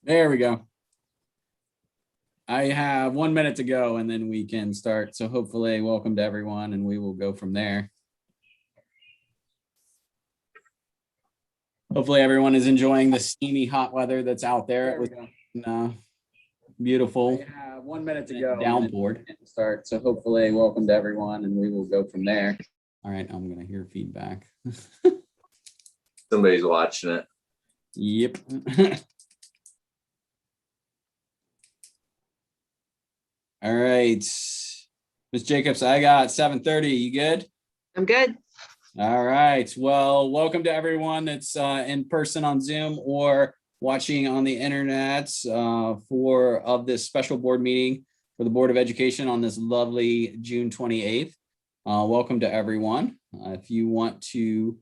There we go. I have 1 minute to go and then we can start. So hopefully welcome to everyone and we will go from there. Hopefully everyone is enjoying the steamy hot weather that's out there. It was beautiful. I have 1 minute to go. Downpour start. So hopefully welcome to everyone and we will go from there. All right, I'm gonna hear feedback. Somebody's watching it. Yep. All right, Ms. Jacobs, I got 7:30. You good? I'm good. All right. Well, welcome to everyone that's in person on Zoom or watching on the internet for this special board meeting for the Board of Education on this lovely June 28th. Welcome to everyone. If you want to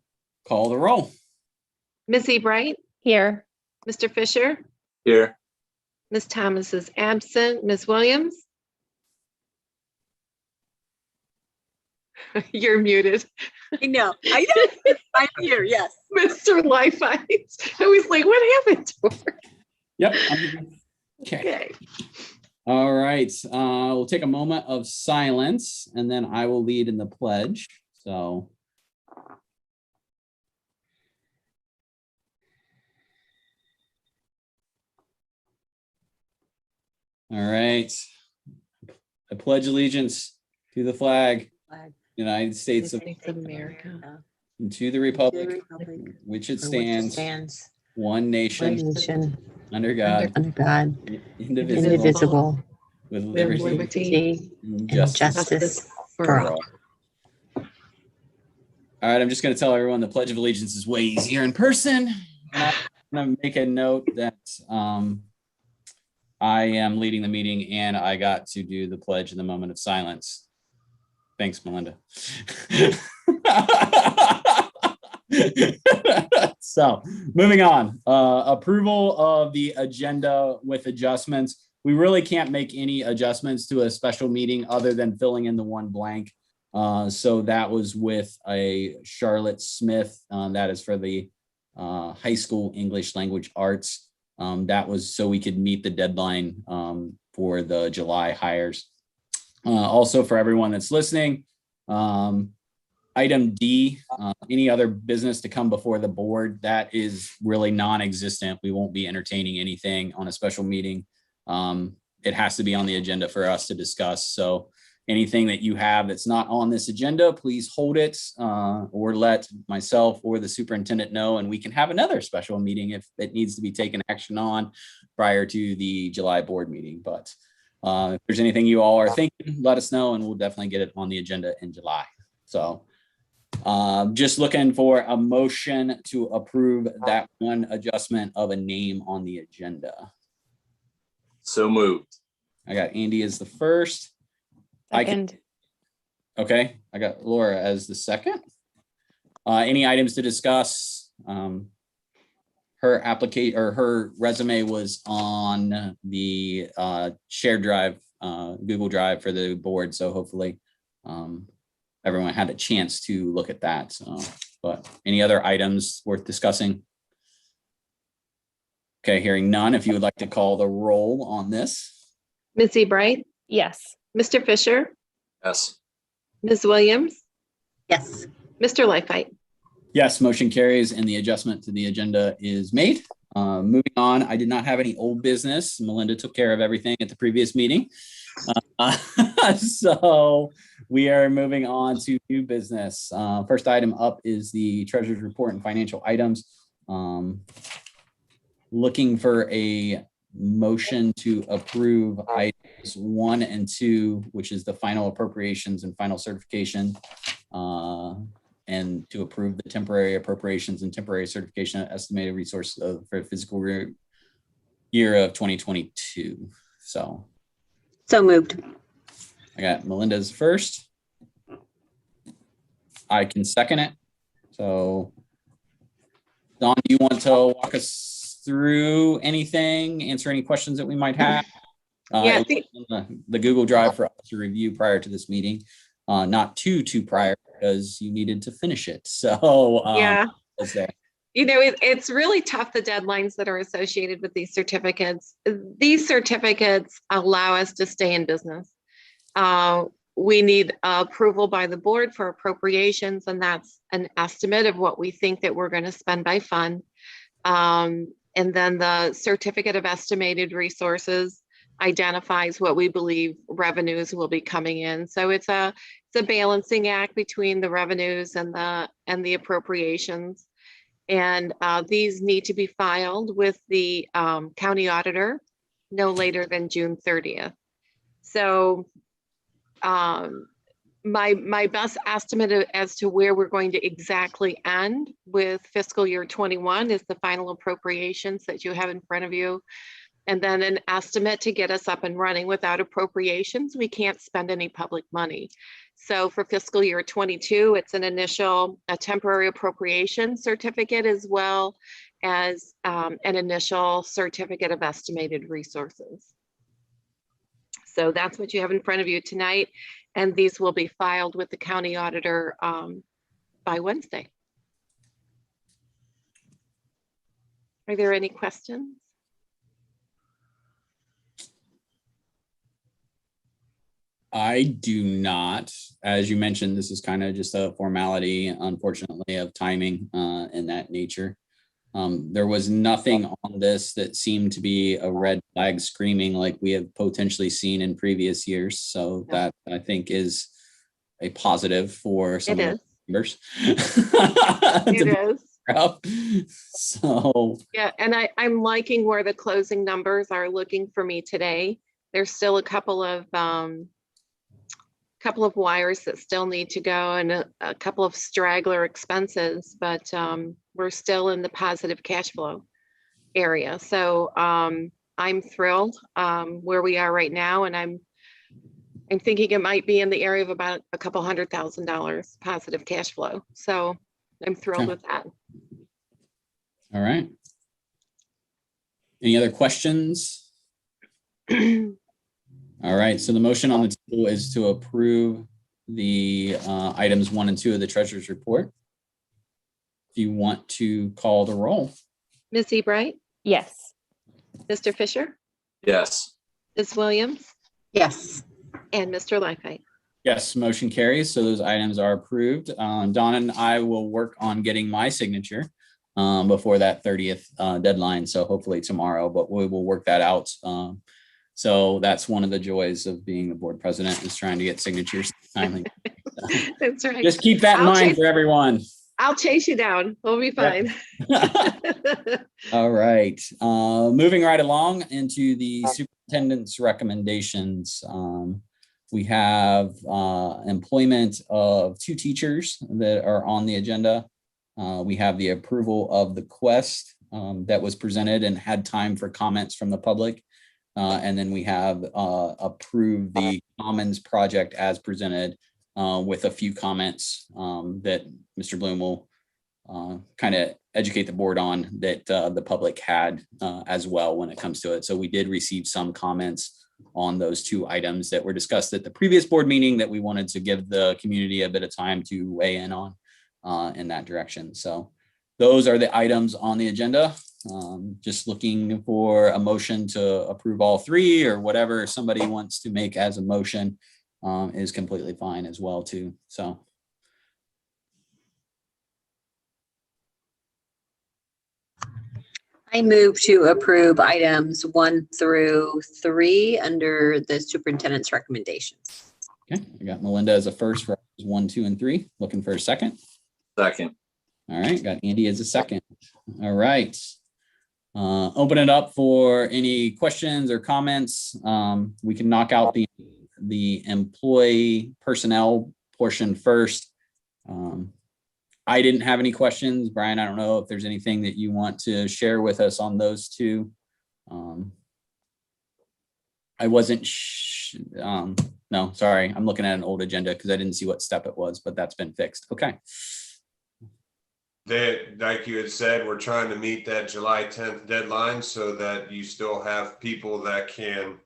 call the roll. Ms. Ebright, Here. Mr. Fisher, Here. Ms. Thomas is absent. Ms. Williams? You're muted. I know. I'm here. Yes. Mr. Leifheit. I was like, what happened to her? Yep. Okay. Okay. All right. We'll take a moment of silence and then I will lead in the pledge. So. All right. I pledge allegiance to the flag, United States of America. and to the republic, which it stands, one nation, under God, Indivisible, with Liberty liberty and and justice justice for for all. all. All right, I'm just going to tell everyone the Pledge of Allegiance is way easier in person. I'm going to make a note that I am leading the meeting and I got to do the pledge in the moment of silence. Thanks, Melinda. So moving on, approval of the agenda with adjustments. We really can't make any adjustments to a special meeting other than filling in the one blank. So that was with a Charlotte Smith. That is for the high school English language arts. That was so we could meet the deadline for the July hires. Also for everyone that's listening, item D, any other business to come before the board, that is really non-existent. We won't be entertaining anything on a special meeting. It has to be on the agenda for us to discuss. So anything that you have that's not on this agenda, please hold it or let myself or the superintendent know, and we can have another special meeting if it needs to be taken action on prior to the July board meeting. But if there's anything you all are thinking, let us know and we'll definitely get it on the agenda in July. So just looking for a motion to approve that one adjustment of a name on the agenda. So moved. I got Andy as the first. Second. Okay, I got Laura as the second. Any items to discuss? Her application or her resume was on the shared drive, Google Drive for the board. So hopefully everyone had a chance to look at that. But any other items worth discussing? Okay, hearing none. If you would like to call the roll on this. Ms. Ebright, Yes. Mr. Fisher, Yes. Ms. Williams, Yes. Mr. Leifheit. Yes, motion carries and the adjustment to the agenda is made. Moving on, I did not have any old business. Melinda took care of everything at the previous meeting. So we are moving on to new business. First item up is the treasurer's report and financial items. Looking for a motion to approve items 1 and 2, which is the final appropriations and final certification, and to approve the temporary appropriations and temporary certification estimated resource for fiscal year of 2022. So moved. I got Melinda's first. I can second it. So Dawn, do you want to walk us through anything, answer any questions that we might have? Yeah, it was on the Google Drive for us to review prior to this meeting, not too prior because you needed to finish it. So Yeah. was there. it's really tough, the deadlines that are associated with these certificates. These certificates allow us to stay in business. We need approval by the board for appropriations, and that's an estimate of what we think that we're going to spend by fund. And then the certificate of estimated resources identifies what we believe revenues will be coming in. So it's a balancing act between the revenues and the appropriations. And these need to be filed with the county auditor no later than June 30th. So my best estimate as to where we're going to exactly end with fiscal year 21 is the final appropriations that you have in front of you. And then an estimate to get us up and running. Without appropriations, we can't spend any public money. So for fiscal year 22, it's a temporary appropriation certificate, as well as an initial certificate of estimated resources. So that's what you have in front of you tonight. And these will be filed with the county auditor by Wednesday. Are there any questions? I do not. As you mentioned, this is kind of just a formality, unfortunately, of timing and that nature. There was nothing on this that seemed to be a red flag screaming like we have potentially seen in previous years. So that, I think, is a positive for some of the members. It is. So yeah, and I'm liking where the closing numbers are looking for me today. There's still a couple of wires that still need to go, and a couple of straggler expenses, but we're still in the positive cash flow area. So I'm thrilled where we are right now, and I'm thinking it might be in the area of about a couple $100,000 positive cash flow. So I'm thrilled with that. All right. Any other questions? All right, so the motion on the table is to approve the items 1 and 2 of the treasurer's report. Do you want to call the roll? Ms. Ebright, Yes. Mr. Fisher, Yes. Ms. Williams, Yes. and Mr. Lifeite. Yes, motion carries. So those items are approved. Dawn and I will work on getting my signature before that 30th deadline. So hopefully tomorrow, but we will work that out. So that's one of the joys of being the board president, is trying to get signatures timely. That's right. Just keep that in mind for everyone. I'll chase you down. We'll be fine. All right. Moving right along into the superintendent's recommendations. We have employment of 2 teachers that are on the agenda. We have the approval of the quest that was presented and had time for comments from the public. And then we have approved the Commons project as presented with a few comments that Mr. Bloom will kind of educate the board on, that the public had as well when it comes to it. So we did receive some comments on those 2 items that were discussed at the previous board meeting that we wanted to give the community a bit of time to weigh in on in that direction. So those are the items on the agenda. Just looking for a motion to approve all 3, or whatever somebody wants to make as a motion is completely fine as well too. So. I move to approve items 1 through 3 under the superintendent's recommendations. Okay, I got Melinda as a first for 1, 2, and 3. Looking for a second. Second. All right, got Andy as a second. All right. Open it up for any questions or comments. We can knock out the employee personnel portion first. I didn't have any questions. Brian, I don't know if there's anything that you want to share with us on those 2. I wasn't, no, sorry. I'm looking at an old agenda because I didn't see what step it was, but that's been fixed. Okay. Like you had said, we're trying to meet that July 10th deadline so that you still have people that can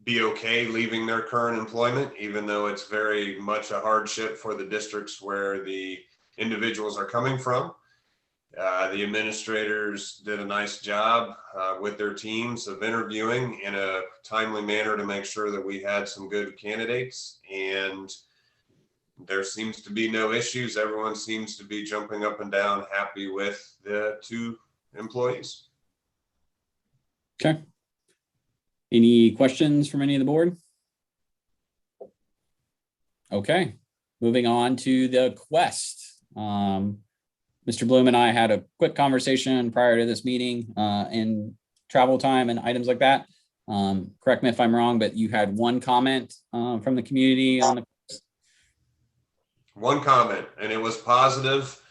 be okay leaving their current employment, even though it's very much a hardship for the districts where the individuals are coming from. The administrators did a nice job with their teams of interviewing in a timely manner to make sure that we had some good candidates, and there seems to be no issues. Everyone seems to be jumping up and down, happy with the 2 employees. Okay. Any questions from any of the board? Okay, moving on to the Quest. Mr. Bloom and I had a quick conversation prior to this meeting in travel time and items like that. Correct me if I'm wrong, but you had one comment from the community on the. One comment, and it was positive,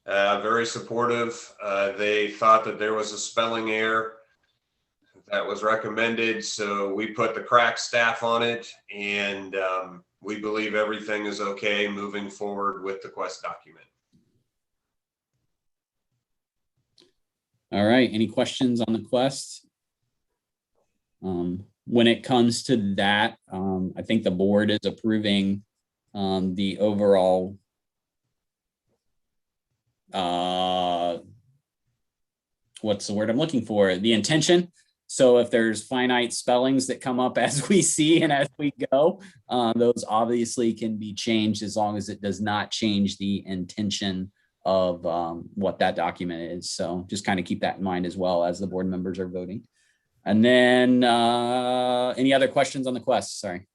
very supportive. They thought that there was a spelling error that was recommended, so we put the crack staff on it, and we believe everything is okay moving forward with the Quest document. All right, any questions on the Quest? When it comes to that, I think the board is approving the overall what's the word I'm looking for? The intention. So if there's finite spellings that come up as we see and as we go, those obviously can be changed as long as it does not change the intention of what that document is. So just kind of keep that in mind as well as the board members are voting. And then any other questions on the Quest? Sorry.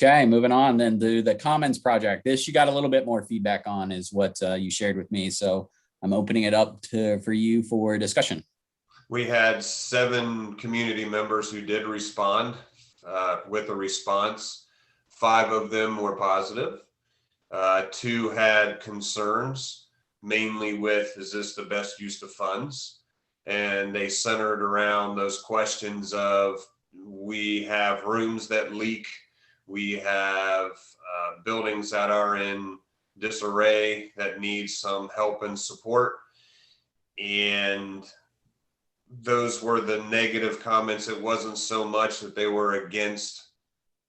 Okay, moving on then to the Commons project. This you got a little bit more feedback on is what you shared with me. So I'm opening it up for you for discussion. We had 7 community members who did respond with a response. 5 of them were positive. 2 had concerns, mainly with, is this the best use of funds? And they centered around those questions of, we have rooms that leak. We have buildings that are in disarray that need some help and support. And those were the negative comments. It wasn't so much that they were against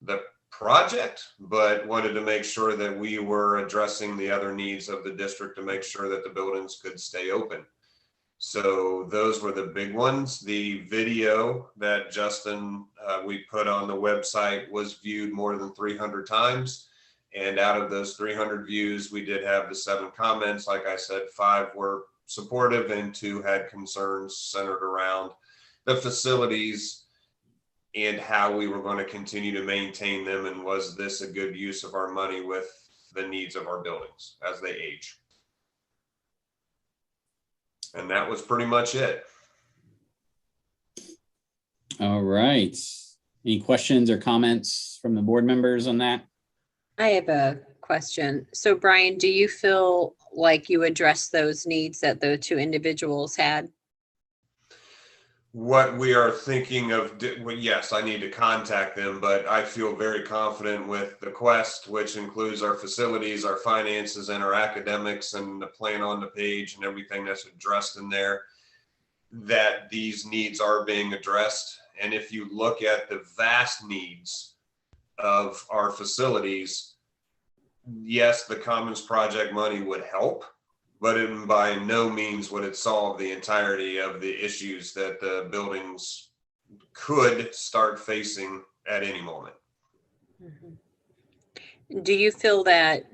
the project, but wanted to make sure that we were addressing the other needs of the district to make sure that the buildings could stay open. So those were the big ones. The video that Justin, we put on the website was viewed more than 300 times. And out of those 300 views, we did have the 7 comments. Like I said, 5 were supportive and 2 had concerns centered around the facilities and how we were going to continue to maintain them. And was this a good use of our money with the needs of our buildings as they age? And that was pretty much it. All right. Any questions or comments from the board members on that? I have a question. So Brian, do you feel like you addressed those needs that the 2 individuals had? What we are thinking of, well, yes, I need to contact them, but I feel very confident with the Quest, which includes our facilities, our finances, and our academics, and the plan on the page and everything that's addressed in there, that these needs are being addressed. And if you look at the vast needs of our facilities, yes, the Commons Project money would help, but by no means would it solve the entirety of the issues that the buildings could start facing at any moment. Do you feel that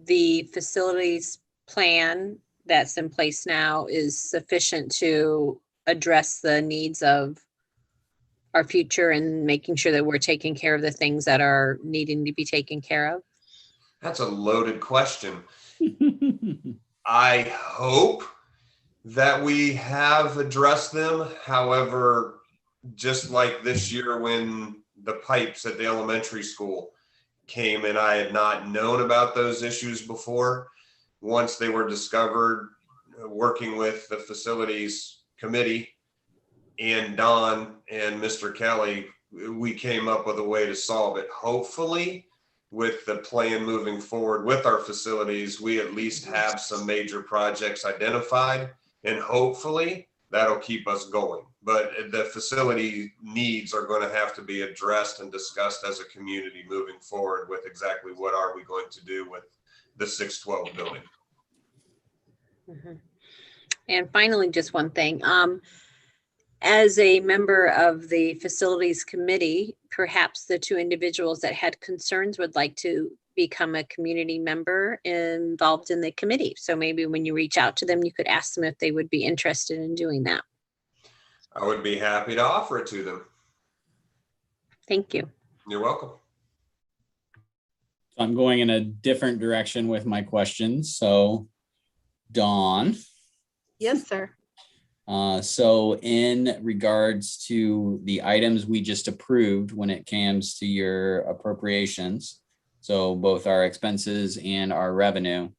the facilities plan that's in place now is sufficient to address the needs of our future and making sure that we're taking care of the things that are needing to be taken care of? That's a loaded question. I hope that we have addressed them. However, just like this year when the pipes at the elementary school came and I had not known about those issues before, once they were discovered, working with the facilities committee and Don and Mr. Kelly, we came up with a way to solve it. Hopefully, with the plan moving forward with our facilities, we at least have some major projects identified, and hopefully that'll keep us going. But the facility needs are going to have to be addressed and discussed as a community moving forward with exactly what are we going to do with the 612 building. Mhm. And finally, just one thing. As a member of the facilities committee, perhaps the two individuals that had concerns would like to become a community member involved in the committee. So maybe when you reach out to them, you could ask them if they would be interested in doing that. I would be happy to offer it to them. Thank you. You're welcome. I'm going in a different direction with my questions. So Dawn, Yes, sir. so in regards to the items we just approved when it comes to your appropriations, so both our expenses and our revenue,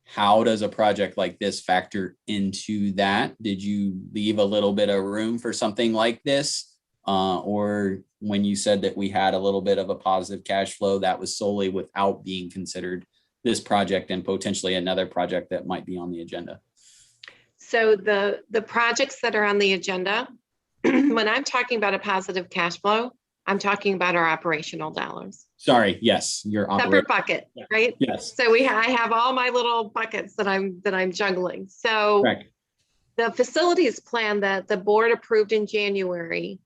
how does a project like this factor into that? Did you leave a little bit of room for something like this? Or when you said that we had a little bit of a positive cash flow, that was solely without being considered this project and potentially another project that might be on the agenda? So the projects that are on the agenda, when I'm talking about a positive cash flow, I'm talking about our operational dollars. Sorry, yes, your Separate operating. bucket, right? Yes, So I have all my little buckets that I'm juggling. So correct. the facilities plan that the board approved in January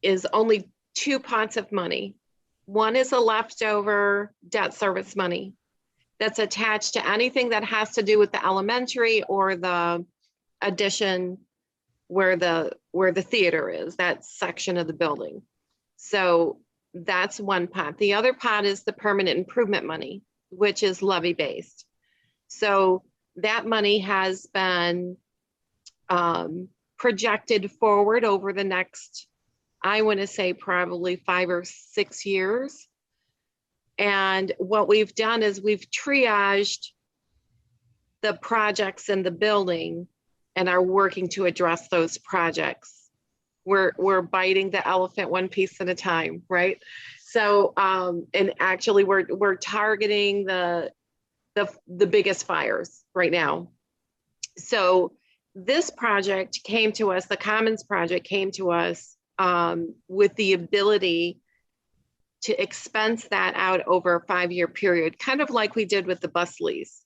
is only two pots of money. One is a leftover debt service money that's attached to anything that has to do with the elementary or the addition where the theater is, that section of the building. So that's one pot. The other pot is the permanent improvement money, which is levy based. So that money has been projected forward over the next, I want to say probably 5 or 6 years. And what we've done is we've triaged the projects in the building and are working to address those projects. We're biting the elephant one piece at a time, right? So, and actually we're targeting the biggest fires right now. So this project came to us, the Commons project came to us with the ability to expense that out over a 5-year period, kind of like we did with the bus lease.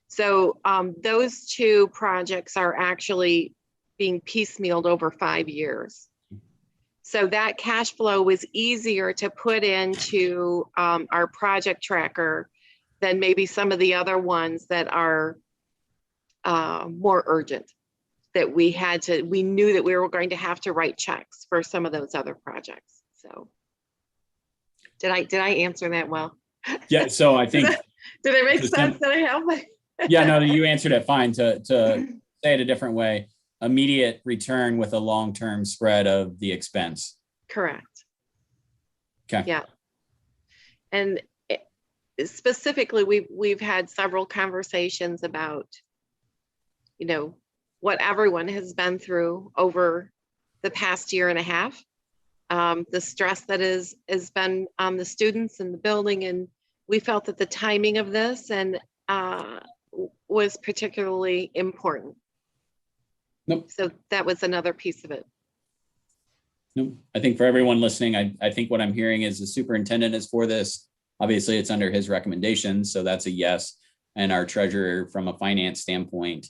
So those two projects are actually being piecemealed over 5 years. So that cash flow was easier to put into our project tracker than maybe some of the other ones that are more urgent, that we knew that we were going to have to write checks for some of those other projects. So did I answer that well? Yeah, so I think, Did it make Just sense that I help? yeah, no, you answered it fine. To say it a different way, immediate return with a long-term spread of the expense. Correct. Okay. Yeah. And specifically, we've had several conversations about, what everyone has been through over the past year and a half. The stress that has been on the students and the building, and we felt that the timing of this and was particularly important. Nope. So that was another piece of it. No, I think for everyone listening, I think what I'm hearing is the superintendent is for this. Obviously, it's under his recommendations, so that's a yes. And our treasurer, from a finance standpoint,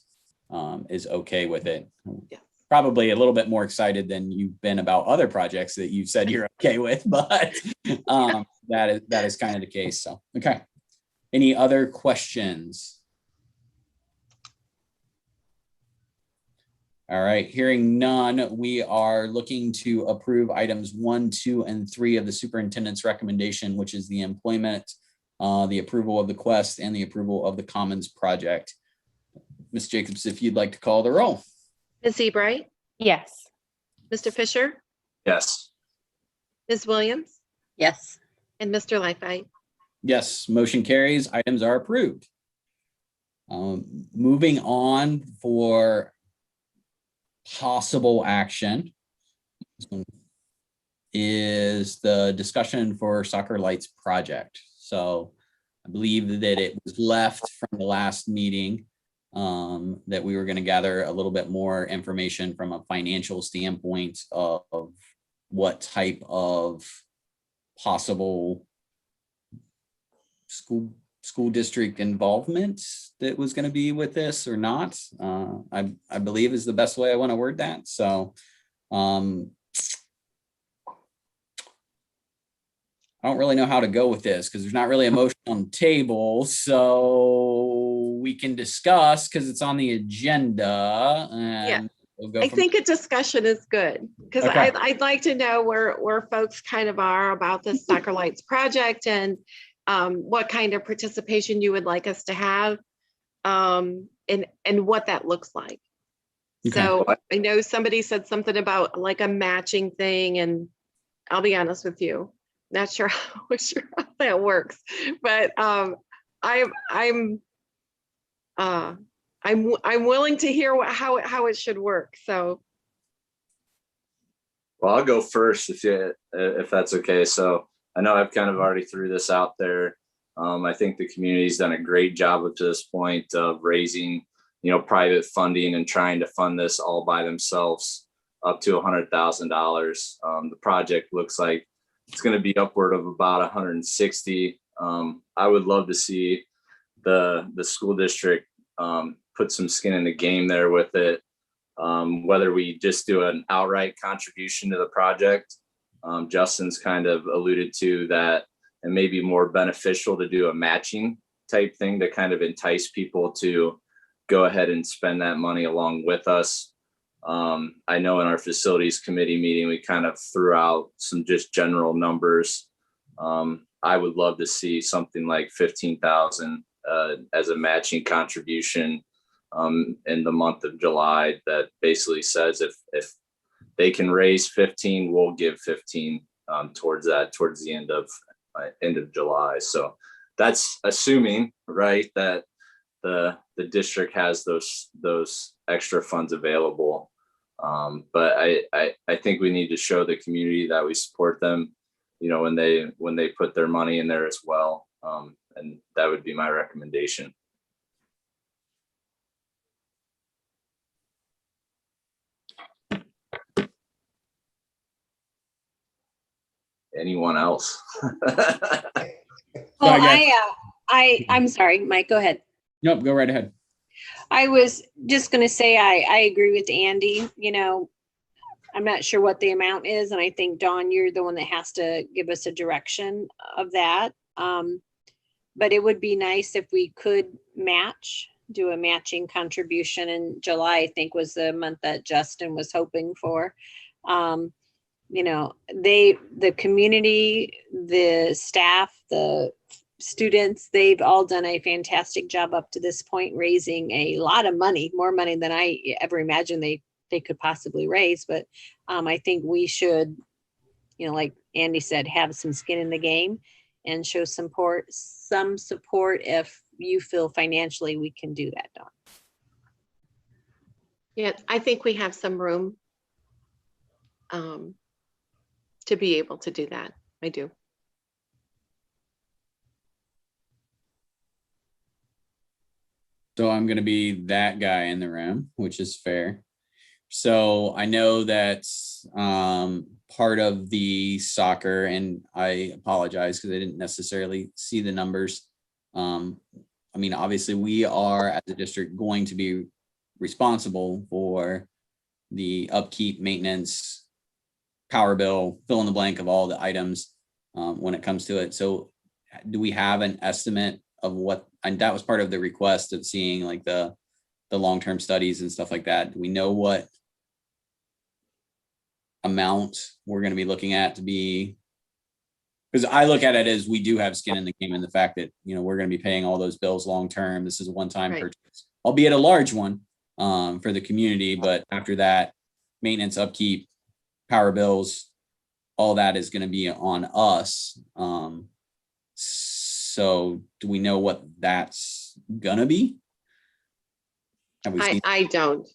is okay with it. Yeah. Probably a little bit more excited than you've been about other projects that you said you're okay with, but that is kind of the case. So, okay. Any other questions? All right, hearing none, we are looking to approve items 1, 2, and 3 of the superintendent's recommendation, which is the employment, the approval of the Quest, and the approval of the Commons project. Ms. Jacobs, if you'd like to call the roll. Ms. Ebright, Yes. Mr. Fisher, Yes. Ms. Williams, Yes. and Mr. Lifeite. Yes, motion carries. Items are approved. Moving on for possible action is the discussion for Soccer Lights project. So I believe that it was left from the last meeting that we were going to gather a little bit more information from a financial standpoint of what type of possible school school district involvement that was going to be with this or not. I believe is the best way I want to word that. So I don't really know how to go with this because there's not really a motion on the table. So we can discuss because it's on the agenda. And we'll go I from think a discussion is good because Okay. I'd like to know where folks kind of are about this Soccer Lights project and what kind of participation you would like us to have and what that looks like. Okay. So I know somebody said something about like a matching thing, and I'll be honest with you, not sure how that works, but I'm willing to hear how it should work. So Well, I'll go first if that's okay. So I know I've kind of already threw this out there. I think the community's done a great job up to this point of raising, private funding and trying to fund this all by themselves up to $100,000. The project looks like it's going to be upward of about 160. I would love to see the school district put some skin in the game there with it. Whether we just do an outright contribution to the project. Justin's kind of alluded to that it may be more beneficial to do a matching type thing to kind of entice people to go ahead and spend that money along with us. I know in our facilities committee meeting, we kind of threw out some just general numbers. I would love to see something like 15,000 as a matching contribution in the month of July that basically says if they can raise 15, we'll give 15 towards the end of July. So that's assuming, right, that the district has those extra funds available. But I think we need to show the community that we support them, when they put their money in there as well. And that would be my recommendation. Anyone else? Well, Sorry, I'm sorry, Mike, go ahead. Nope, go right ahead. I was just gonna say, I agree with Andy, I'm not sure what the amount is, and I think, Dawn, you're the one that has to give us a direction of that. But it would be nice if we could do a matching contribution in July, I think was the month that Justin was hoping for. The community, the staff, the students, they've all done a fantastic job up to this point, raising a lot of money, more money than I ever imagined they could possibly raise. But I think we should, like Andy said, have some skin in the game and show some support if you feel financially we can do that, Dawn. yeah, I think we have some room to be able to do that. I do. So I'm going to be that guy in the room, which is fair. So I know that's part of the soccer, and I apologize because I didn't necessarily see the numbers. Obviously we are as a district going to be responsible for the upkeep, maintenance, power bill, fill in the blank of all the items when it comes to it. So do we have an estimate of what, and that was part of the request of seeing like the long-term studies and stuff like that. Do we know what amount we're going to be looking at to be, because I look at it as we do have skin in the game, and the fact that, we're going to be paying all those bills long-term. This is a one-time Right. purchase, albeit a large one for the community. But after that, maintenance, upkeep, power bills, all that is going to be on us. So do we know what that's gonna be? Have we seen? I don't.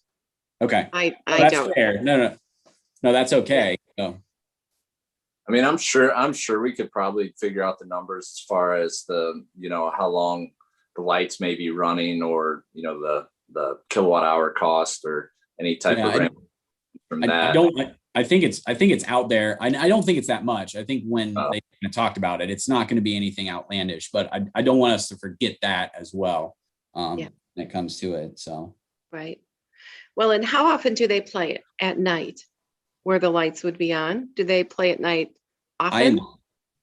Okay. I That's don't. fair. No, that's okay. So, I'm sure we could probably figure out the numbers as far as the, how long the lights may be running, or, the kilowatt hour cost, or any type Yeah, of range from that. I think it's out there. I don't think it's that much. I think when Oh. they kinda talked about it, it's not gonna be anything outlandish, but I don't want us to forget that as well. Yeah. When it comes to it, so. Right. Well, and how often do they play it at night where the lights would be on? Do they play at night often?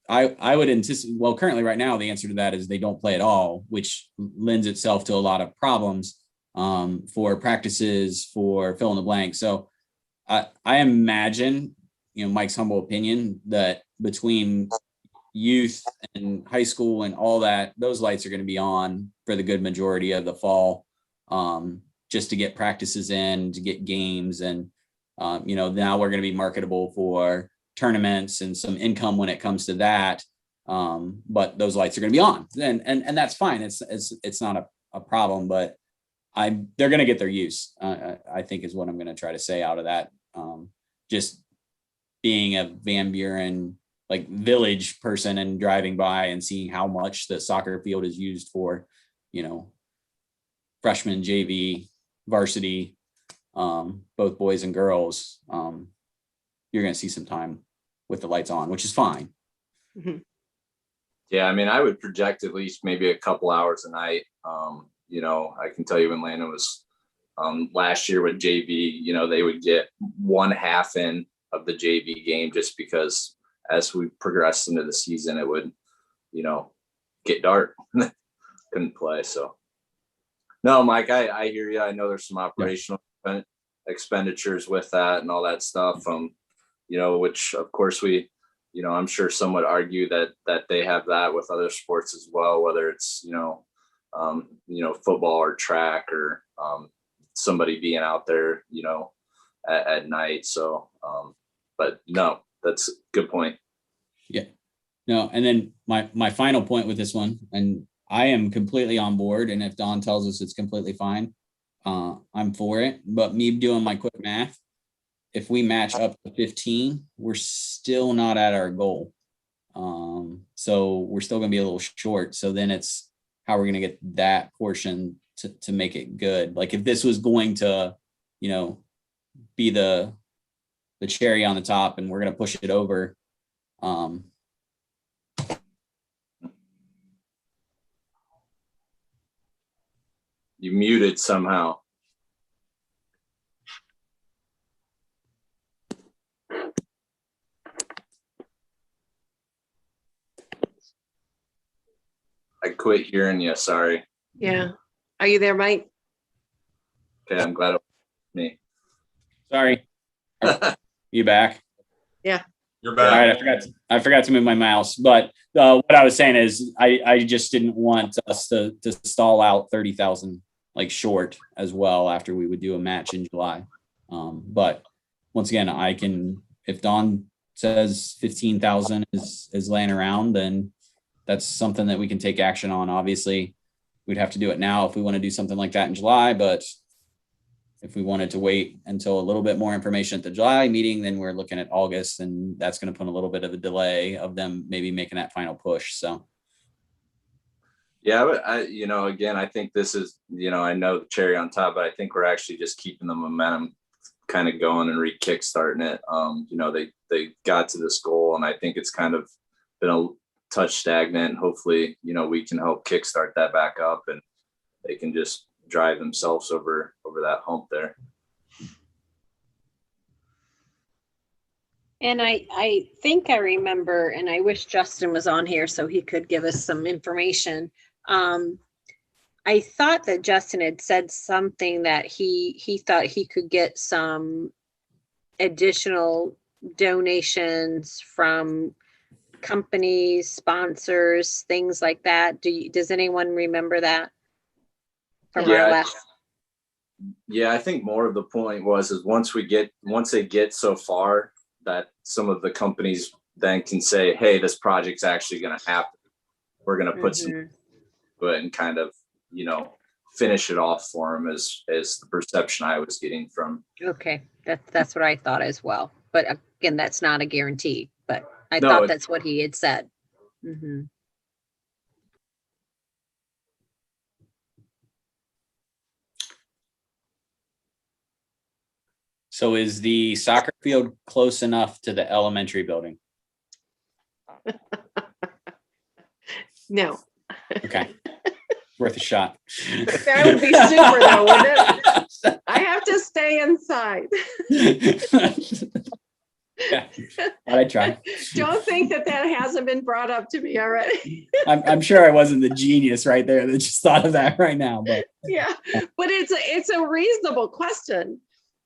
I would anticipate, well, currently right now, the answer to that is they don't play at all, which lends itself to a lot of problems for practices, for fill in the blank. So I imagine, Mike's humble opinion, that between youth and high school and all that, those lights are going to be on for the good majority of the fall, just to get practices in, to get games. And, now we're going to be marketable for tournaments and some income when it comes to that. But those lights are going to be on, and that's fine. It's not a problem, but they're going to get their use, I think is what I'm going to try to say out of that. Just being a Van Buren like village person and driving by and seeing how much the soccer field is used for, freshman, JV, varsity, both boys and girls, you're going to see some time with the lights on, which is fine. Yeah, I mean, I would project at least maybe a couple hours a night. I can tell you when Landon was last year with JV, they would get one half in of the JV game just because as we progressed into the season, it would, get dark. Couldn't play. So no, Mike, I hear you. I know there's some operational expenditures with that and all that stuff. Which of course I'm sure some would argue that they have that with other sports as well, whether it's, football or track or somebody being out there, at night. So, but no, that's a good point. Yeah. No, and then my final point with this one, and I am completely on board. And if Don tells us it's completely fine, I'm for it. But me doing my quick math, if we match up to 15, we're still not at our goal. So we're still going to be a little short. So then it's how we're going to get that portion to make it good. Like if this was going to, be the cherry on the top and we're going to push it over. You muted somehow. I quit hearing you. Sorry. Yeah. Are you there, Mike? Okay, I'm glad it was me. Sorry. You back? You're All back. right, I forgot to move my mouse, but what I was saying is I just didn't want us to stall out 30,000 like short as well after we would do a match in July. But once again, if Don says 15,000 is laying around, then that's something that we can take action on. Obviously, we'd have to do it now if we want to do something like that in July, but if we wanted to wait until a little bit more information at the July meeting, then we're looking at August, and that's going to put a little bit of a delay of them maybe making that final push. So. Yeah, but again, I think this is, I know the cherry on top, but I think we're actually just keeping the momentum kind of going and re-kickstarting it. They got to this goal, and I think it's kind of been a touch stagnant. Hopefully, we can help kickstart that back up, and they can just drive themselves over that hump there. And I think I remember, and I wish Justin was on here so he could give us some information. I thought that Justin had said something that he thought he could get some additional donations from companies, sponsors, things like that. Does anyone remember that? From our last. Yeah, I think more of the point is once they get so far that some of the companies then can say, hey, this project's actually going to happen. We're going to put some into it and kind of, finish it off for them is the perception I was getting from. Okay. That's what I thought as well. But again, that's not a guarantee, but I thought that's what he had said. Mm-hmm. So is the soccer field close enough to the elementary building? No, Okay. Worth a shot. that would be super though, wouldn't it? I have to stay inside. Yeah, I try. Don't think that hasn't been brought up to me already. I'm sure I wasn't the genius right there that just thought of that right now, but Yeah, but it's a reasonable question.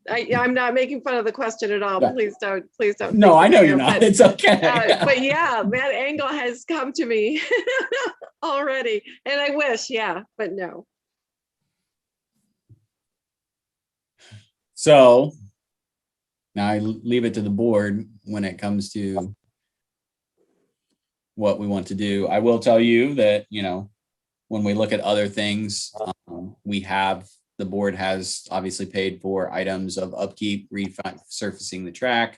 I'm not making fun of the question at all. Yeah. Please don't. no, think I know that you're I am, not. It's okay. but yeah, that angle has come to me already, and I wish, yeah, but no. So now I leave it to the board when it comes to what we want to do. I will tell you that, when we look at other things, the board has obviously paid for items of upkeep, resurfacing the track,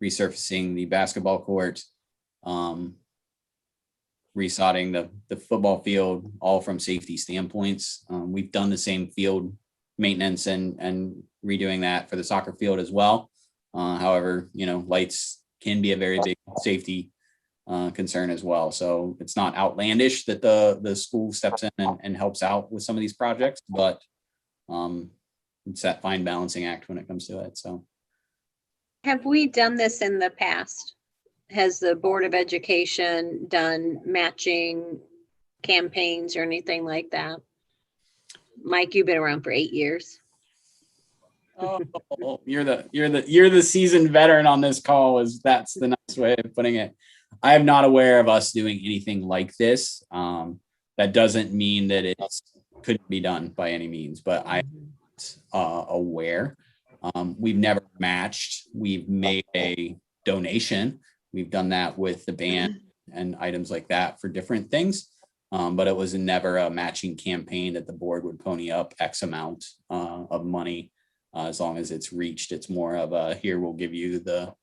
resurfacing the basketball court, resodding the football field, all from safety standpoints. We've done the same field maintenance and redoing that for the soccer field as well. However, lights can be a very big safety concern as well. So it's not outlandish that the school steps in and helps out with some of these projects, but it's that fine balancing act when it comes to it. So Have we done this in the past? Has the Board of Education done matching campaigns or anything like that? Mike, you've been around for 8 years. oh, you're the seasoned veteran on this call. That's the nice way of putting it. I am not aware of us doing anything like this. That doesn't mean that it couldn't be done by any means, but I'm aware. We've never matched. We've made a donation. We've done that with the band and items like that for different things. But it was never a matching campaign that the board would pony up X amount of money as long as it's reached. It's more of a, here, we'll give you the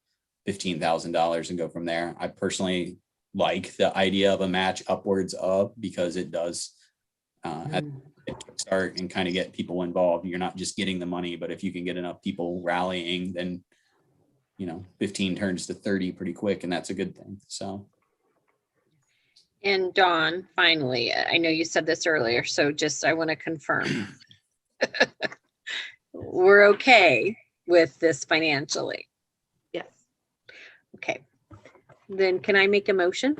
$15,000 and go from there. I personally like the idea of a match upwards of, because it does start and kind of get people involved. You're not just getting the money, but if you can get enough people rallying, then 15 turns to 30 pretty quick, and that's a good thing. So. And Dawn, finally, I know you said this earlier, so I want to confirm. We're okay with this financially. Yes. Okay. Then can I make a motion?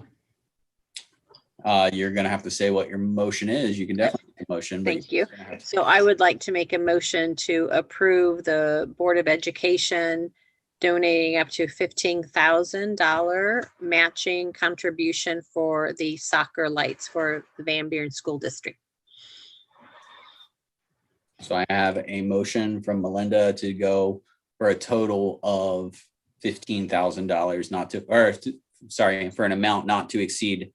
You're going to have to say what your motion is. You can definitely make a motion. but Thank you. you're gonna have to- So I would like to make a motion to approve the Board of Education donating up to $15,000 matching contribution for the soccer lights for the Van Buren School District. So I have a motion from Melinda to go for a total of $15,000 for an amount not to exceed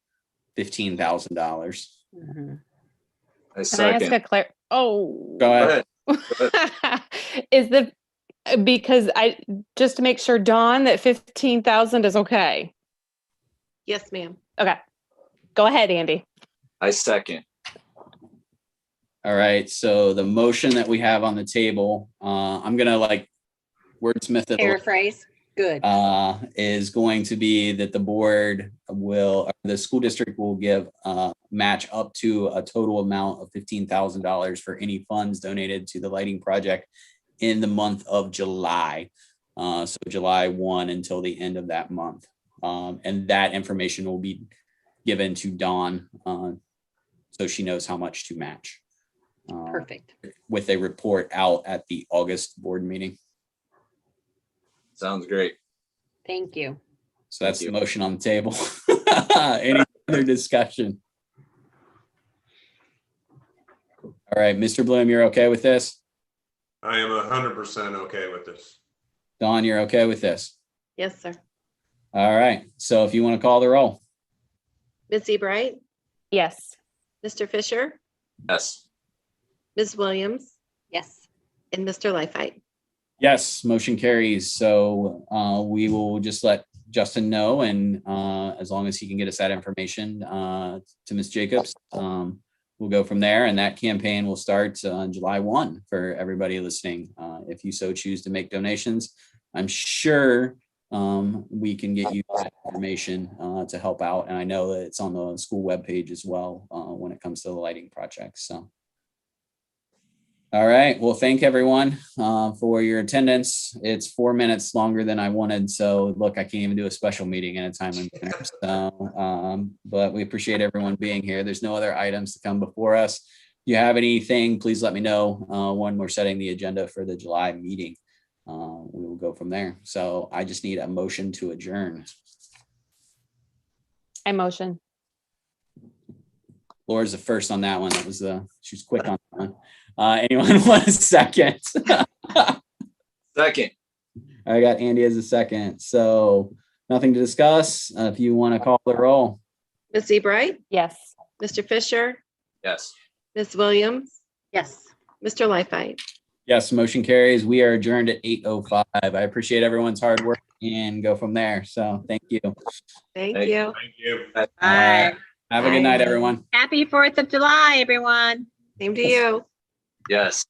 $15,000. Mhm. I Can I ask second. oh. Go ahead. Is because just to make sure, Dawn, that 15,000 is okay. Yes, ma'am. Okay. Go ahead, Andy. I second. All right. So the motion that we have on the table, I'm going to wordsmith it a little, Paraphrase, good. is going to be that the school district will give match up to a total amount of $15,000 for any funds donated to the lighting project in the month of July. So July 1 until the end of that month. And that information will be given to Dawn so she knows how much to match. Perfect. With a report out at the August board meeting. Sounds great. Thank you. So that's the Thank you. motion on the table. Any other discussion? All right, Mr. Bloom, you're okay with this? I am 100% okay with this. Dawn, you're okay with this? Yes, sir. All right, so if you want to call the roll. Missy Bright, Yes. Mr. Fisher, Yes. Ms. Williams, Yes. and Mr. Lifeite. Yes, motion carries. So we will just let Justin know, and as long as he can get us that information to Ms. Jacobs, we'll go from there. And that campaign will start on July 1 for everybody listening. if you so choose to make donations. I'm sure we can get you that information to help out. And I know that it's on the school webpage as well when it comes to the lighting projects. So. All right. Well, thank everyone for your attendance. It's 4 minutes longer than I wanted. So look, I can't even do a special meeting in a timely manner. So, but we appreciate everyone being here. There's no other items to come before us. If you have anything, please let me know when we're setting the agenda for the July meeting. We will go from there. So I just need a motion to adjourn. I motion. Laura's the first on that one. That was she's quick on that one. Anyone want a second? Second. I got Andy as a second. So nothing to discuss. If you want to call the roll. Ms. Sebright, Yes. Mr. Fisher, Yes. Ms. Williams, Yes. Mr. Lifeite. Yes, motion carries. We are adjourned at 8:05. I appreciate everyone's hard work and go from there. So thank you. Thank Thank you. Thank you. Bye. Have a good night, everyone. Happy 4th of July, everyone. Same to you. Yes.